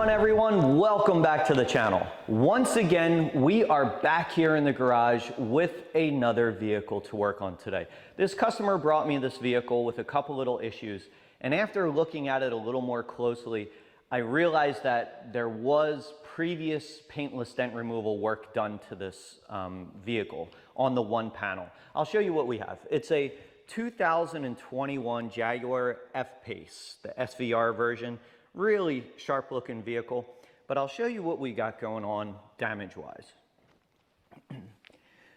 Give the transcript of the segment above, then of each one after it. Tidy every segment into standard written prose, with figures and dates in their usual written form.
on everyone? Welcome back to the channel. Once again, we are back here in the garage with another vehicle to work on today. This customer brought me this vehicle with a couple little issues, and after looking at it a little more closely, I realized that there was previous paintless dent removal work done to this vehicle on the one panel. I'll show you what we have. It's a 2021 Jaguar F-Pace, the SVR version. Really sharp looking vehicle, but I'll show you what we got going on damage wise.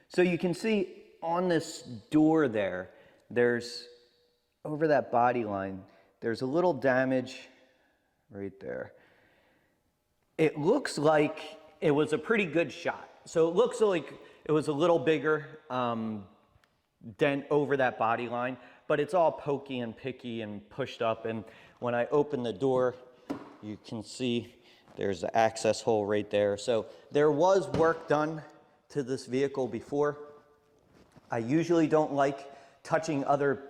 So you can see on this door there's over that body line, there's a little damage right there. It looks like it was a pretty good shot. So it looks like it was a little bigger dent over that body line, but it's all pokey and picky and pushed up. And when I open the door, you can see there's the access hole right there. So there was work done to this vehicle before. I usually don't like touching other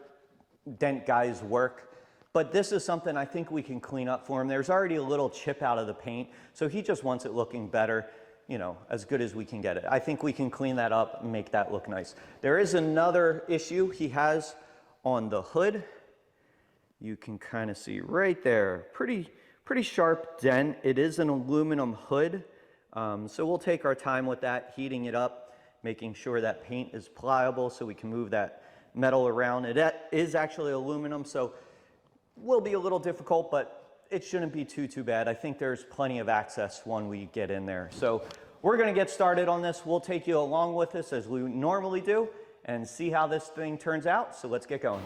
dent guys' work, but this is something I think we can clean up for him. There's already a little chip out of the paint, so he just wants it looking better, you know, as good as we can get it. I think we can clean that up and make that look nice. There is another issue he has on the hood. You can kind of see right there, pretty sharp dent. It is an aluminum hood, so we'll take our time with that, heating it up, making sure that paint is pliable so we can move that metal around. It is actually aluminum, so will be a little difficult, but it shouldn't be too bad. I think there's plenty of access when we get in there. So we're gonna get started on this. We'll take you along with us as we normally do and see how this thing turns out. So let's get going.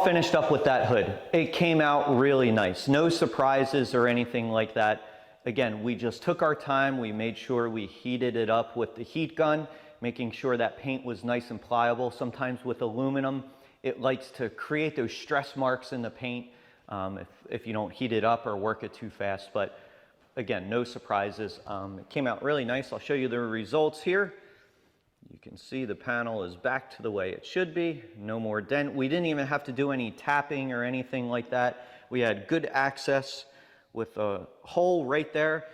Finished up with that hood. It came out really nice. No surprises or anything like that. Again, we just took our time. We made sure we heated it up with the heat gun, making sure that paint was nice and pliable. Sometimes with aluminum, it likes to create those stress marks in the paint if you don't heat it up or work it too fast. But again, no surprises. It came out really nice. I'll show you the results here. You can see the panel is back to the way it should be. No more dent. We didn't even have to do any tapping or anything like that. We had good access with a hole right there.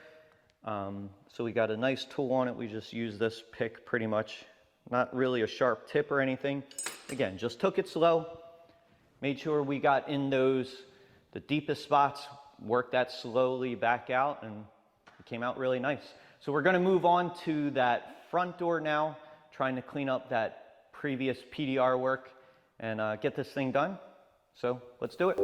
So we got a nice tool on it. We just used this pick pretty much. Not really a sharp tip or anything. Again, just took it slow, made sure we got in the deepest spots, worked that slowly back out, and it came out really nice. So we're gonna move on to that front door now, trying to clean up that previous PDR work and get this thing done. So let's do it.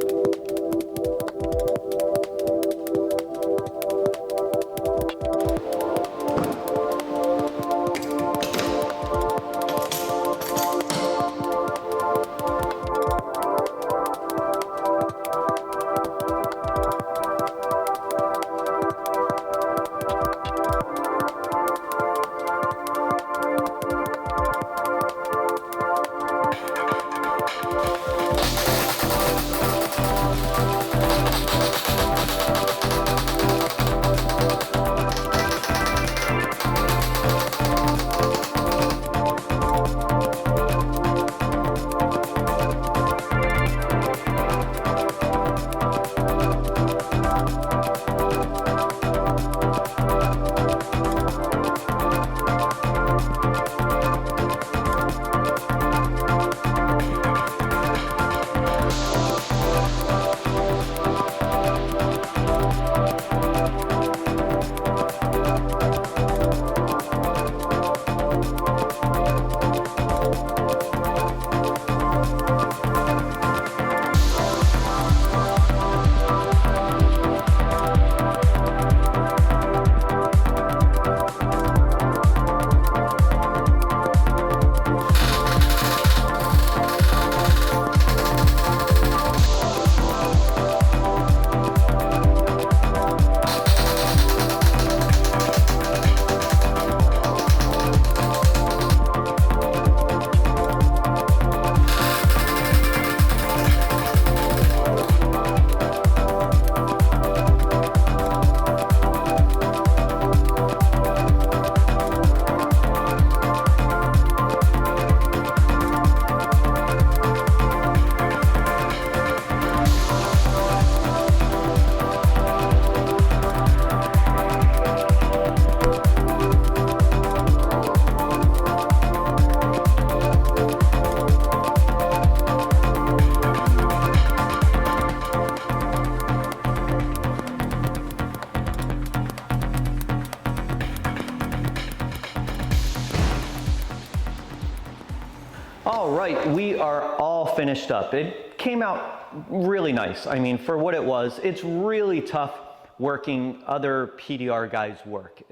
All right, we are all finished up. It came out really nice. I mean, for what it was, it's really tough working other PDR guys' work.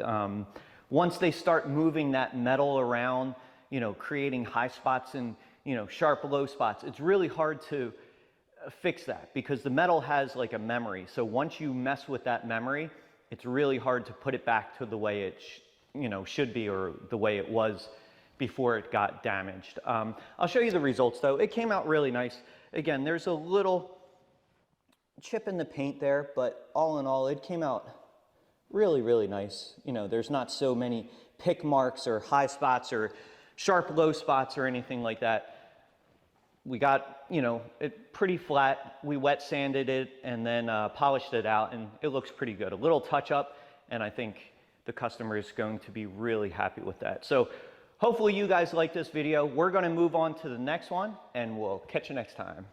Once they start moving that metal around, you know, creating high spots and, you know, sharp low spots, it's really hard to fix that because the metal has like a memory. So once you mess with that memory, it's really hard to put it back to the way it should be, or the way it was before it got damaged. I'll show you the results though. It came out really nice. Again, there's a little chip in the paint there, but all in all, it came out really, really nice. You know, there's not so many pick marks or high spots or sharp low spots or anything like that. We got, you know, it pretty flat. We wet sanded it and then polished it out, and it looks pretty good. A little touch up, and I think the customer is going to be really happy with that. So hopefully you guys like this video. We're going to move on to the next one, and we'll catch you next time.